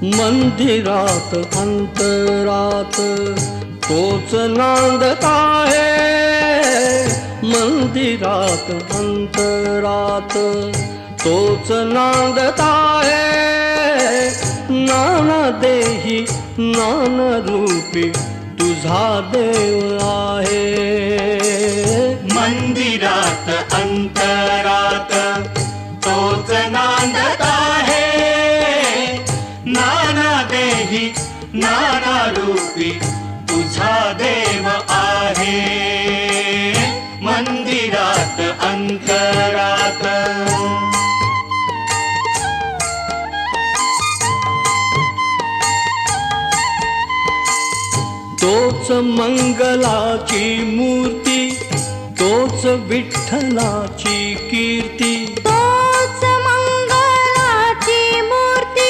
मंदिरात अंतरात तोच नांदत आहे, मंदिरात अंतरात तोच नांदत आहे। नानदेही नानरूपी तुझा देव आहे। मंदिरात अंतरात तोच नांदत आहे, नानादेही नानारूपी तुझा देव आहे। मंदिरात अंतरात तोच मंगलाची मूर्ती, तोच विठ्ठलाची कीर्ती,